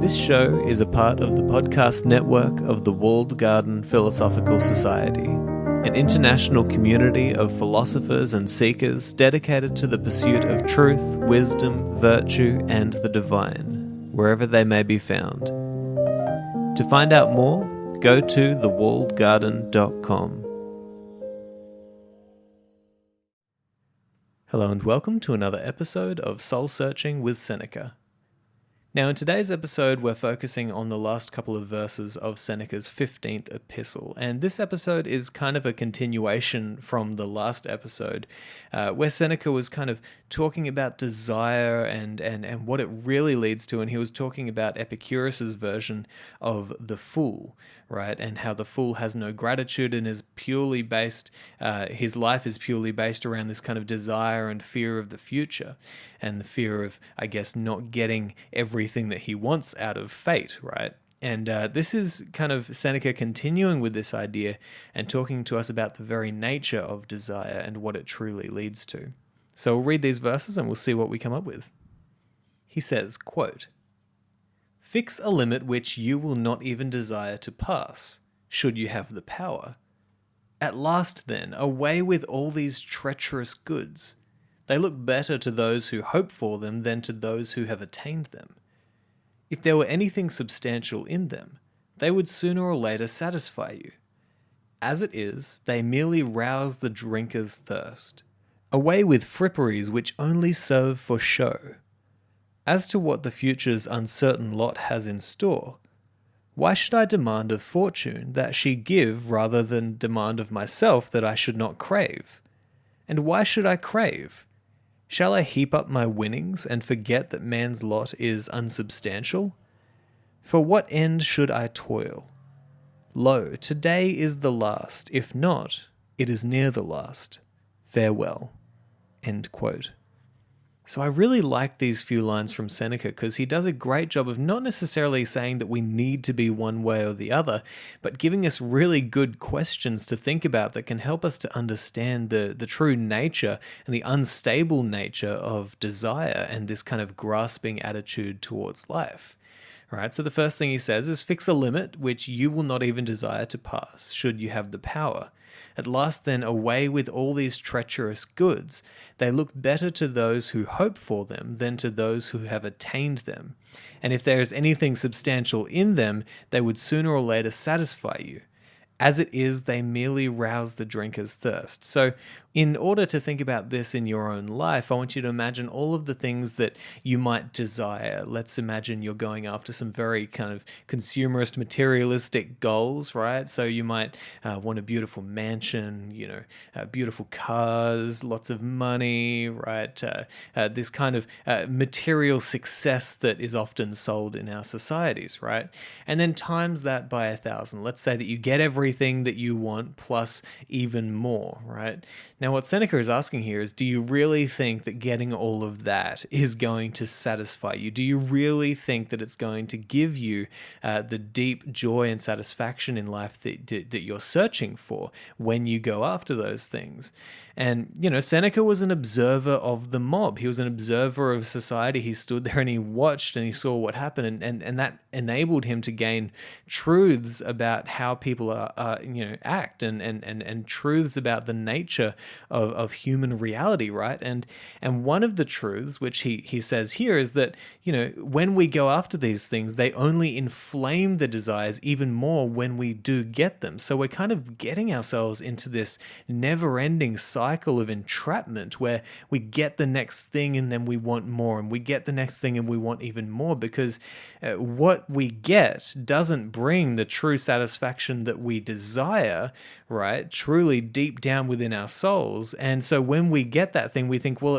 This show is a part of the podcast network of the Walled Garden Philosophical Society, an international community of philosophers and seekers dedicated to the pursuit of truth, wisdom, virtue, and the divine, wherever they may be found. To find out more, go to thewalledgarden.com. Hello and welcome to another episode of Soul Searching with Seneca. Now, in today's episode, we're focusing on the last couple of verses of Seneca's 15th epistle, and this episode is kind of a continuation from the last episode, where Seneca was kind of talking about desire and what it really leads to, and he was talking about Epicurus's version of the fool, right, and how the fool has no gratitude and is purely based, his life is purely based around this kind of desire and fear of the future, and the fear of, I guess, not getting everything that he wants out of fate, right? And this is kind of Seneca continuing with this idea and talking to us about the very nature of desire and what it truly leads to. So we'll read these verses and we'll see what we come up with. He says, quote, "Fix a limit which you will not even desire to pass, should you have the power. At last, then, away with all these treacherous goods. They look better to those who hope for them than to those who have attained them. If there were anything substantial in them, they would sooner or later satisfy you. As it is, they merely rouse the drinker's thirst. Away with fripperies which only serve for show. As to what the future's uncertain lot has in store, why should I demand of fortune that she give rather than demand of myself that I should not crave? And why should I crave? Shall I heap up my winnings and forget that man's lot is unsubstantial? For what end should I toil? Lo, today is the last, if not, it is near the last. Farewell." End quote. So I really like these few lines from Seneca because he does a great job of not necessarily saying that we need to be one way or the other, but giving us really good questions to think about that can help us to understand the true nature and the unstable nature of desire and this kind of grasping attitude towards life. All right, so the first thing he says is fix a limit which you will not even desire to pass, should you have the power. At last then, away with all these treacherous goods. They look better to those who hope for them than to those who have attained them. And if there is anything substantial in them, they would sooner or later satisfy you. As it is, they merely rouse the drinker's thirst. So in order to think about this in your own life, I want you to imagine all of the things that you might desire. Let's imagine you're going after some very kind of consumerist, materialistic goals, right? So you might want a beautiful mansion, beautiful cars, lots of money, right? This kind of material success that is often sold in our societies, right? And then times that by 1,000. Let's say that you get everything that you want plus even more, right? Now, what Seneca is asking here is, do you really think that getting all of that is going to satisfy you? Do you really think that it's going to give you the deep joy and satisfaction in life that you're searching for when you go after those things? And, Seneca was an observer of the mob. He was an observer of society. He stood there and he watched and he saw what happened. And that enabled him to gain truths about how people act and truths about the nature of human reality, right? And one of the truths, which he says here, is that, when we go after these things, they only inflame the desires even more when we do get them. So we're kind of getting ourselves into this never-ending cycle of entrapment where we get the next thing and then we want more, and we get the next thing and we want even more, because what we get doesn't bring the true satisfaction that we desire, right? Truly deep down within our souls. And so when we get that thing, we think, well,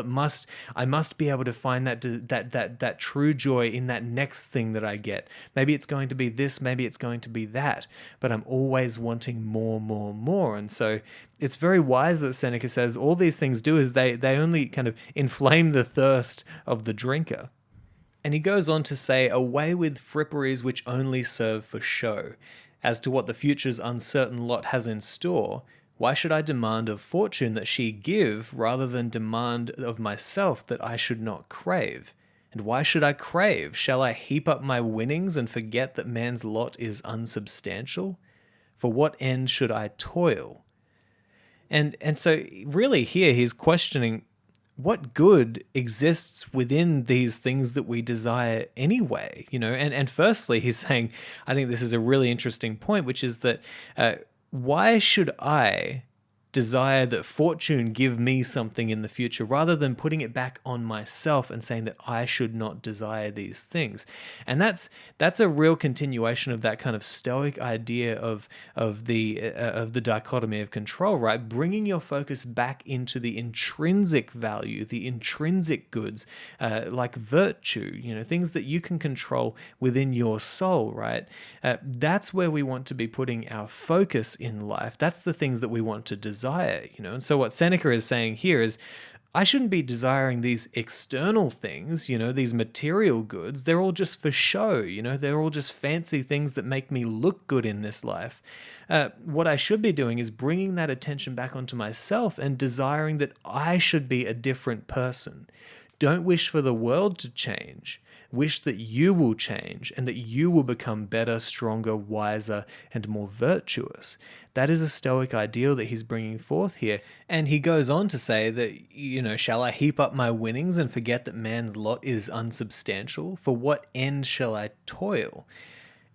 I must be able to find that true joy in that next thing that I get. Maybe it's going to be this, maybe it's going to be that, but I'm always wanting more, more, more. And so it's very wise that Seneca says all these things do is they only kind of inflame the thirst of the drinker. And he goes on to say, away with fripperies which only serve for show. As to what the future's uncertain lot has in store, why should I demand of fortune that she give rather than demand of myself that I should not crave? And why should I crave? Shall I heap up my winnings and forget that man's lot is unsubstantial? For what end should I toil? And so really here he's questioning what good exists within these things that we desire anyway, and firstly he's saying, I think this is a really interesting point, which is that why should I desire that fortune give me something in the future rather than putting it back on myself and saying that I should not desire these things? And that's a real continuation of that kind of Stoic idea of the dichotomy of control, right? Bringing your focus back into the intrinsic value, the intrinsic goods, like virtue, things that you can control within your soul, right? That's where we want to be putting our focus in life. That's the things that we want to desire, and so what Seneca is saying here is, I shouldn't be desiring these external things, these material goods. They're all just for show, they're all just fancy things that make me look good in this life. What I should be doing is bringing that attention back onto myself and desiring that I should be a different person. Don't wish for the world to change. Wish that you will change and that you will become better, stronger, wiser, and more virtuous. That is a Stoic ideal that he's bringing forth here. And he goes on to say that, shall I heap up my winnings and forget that man's lot is unsubstantial? For what end shall I toil?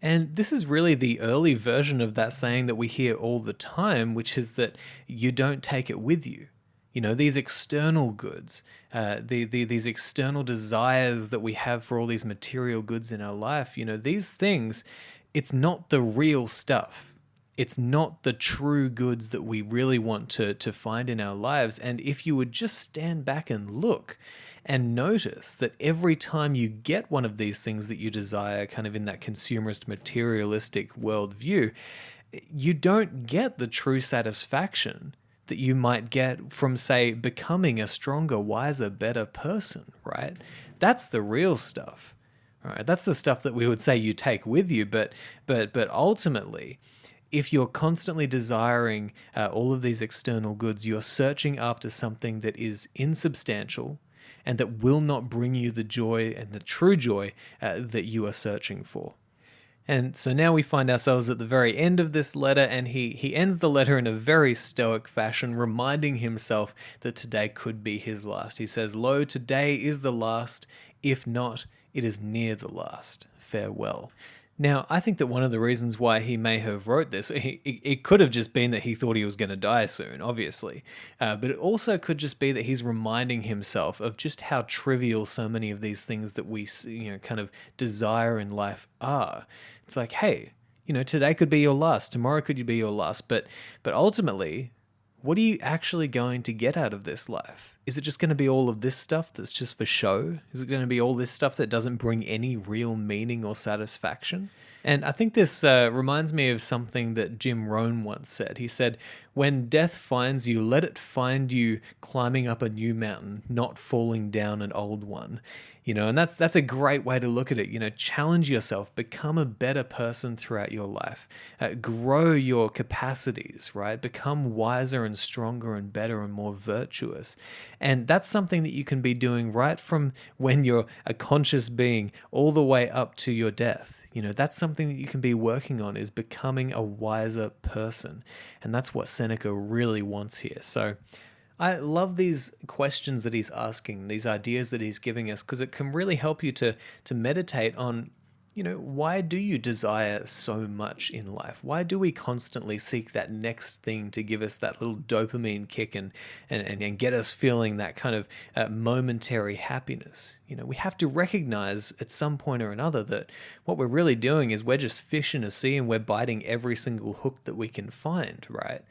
And this is really the early version of that saying that we hear all the time, which is that you don't take it with you. These external goods, these external desires that we have for all these material goods in our life, these things, it's not the real stuff. It's not the true goods that we really want to find in our lives. And if you would just stand back and look and notice that every time you get one of these things that you desire, kind of in that consumerist, materialistic worldview, you don't get the true satisfaction that you might get from, say, becoming a stronger, wiser, better person, right? That's the real stuff, right? That's the stuff that we would say you take with you, but ultimately, if you're constantly desiring all of these external goods, you're searching after something that is insubstantial and that will not bring you the joy and the true joy that you are searching for. And so now we find ourselves at the very end of this letter, and he ends the letter in a very Stoic fashion, reminding himself that today could be his last. He says, "Lo, today is the last. If not, it is near the last. Farewell." Now, I think that one of the reasons why he may have wrote this, it could have just been that he thought he was going to die soon, obviously. But it also could just be that he's reminding himself of just how trivial so many of these things that we kind of desire in life are. It's like, hey, today could be your last, tomorrow could be your last, but ultimately, what are you actually going to get out of this life? Is it just going to be all of this stuff that's just for show? Is it going to be all this stuff that doesn't bring any real meaning or satisfaction? And I think this reminds me of something that Jim Rohn once said. He said, "When death finds you, let it find you climbing up a new mountain, not falling down an old one." And that's a great way to look at it. Challenge yourself, become a better person throughout your life, grow your capacities, right? Become wiser and stronger and better and more virtuous. And that's something that you can be doing right from when you're a conscious being all the way up to your death. That's something that you can be working on, is becoming a wiser person. And that's what Seneca really wants here. So I love these questions that he's asking, these ideas that he's giving us, because it can really help you to meditate on, why do you desire so much in life? Why do we constantly seek that next thing to give us that little dopamine kick and get us feeling that kind of momentary happiness? We have to recognize at some point or another that what we're really doing is we're just fish in a sea and we're biting every single hook that we can find, right?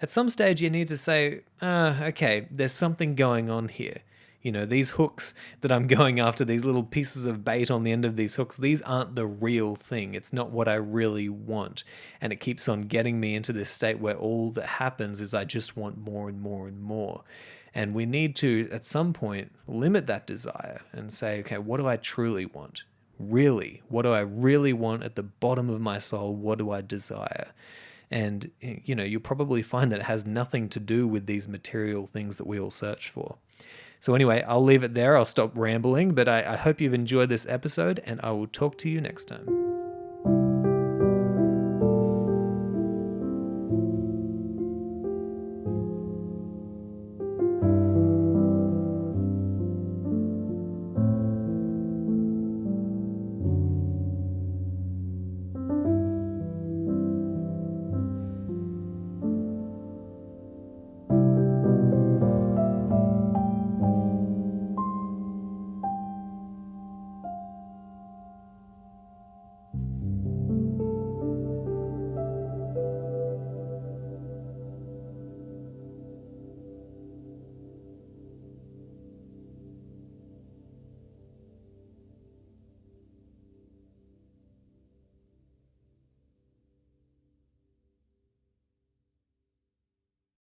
At some stage, you need to say, okay, there's something going on here. These hooks that I'm going after, these little pieces of bait on the end of these hooks, these aren't the real thing. It's not what I really want. And it keeps on getting me into this state where all that happens is I just want more and more and more. And we need to, at some point, limit that desire and say, okay, what do I truly want? Really, what do I really want at the bottom of my soul? What do I desire? And, you'll probably find that it has nothing to do with these material things that we all search for. So anyway, I'll leave it there. I'll stop rambling, but I hope you've enjoyed this episode, and I will talk to you next time.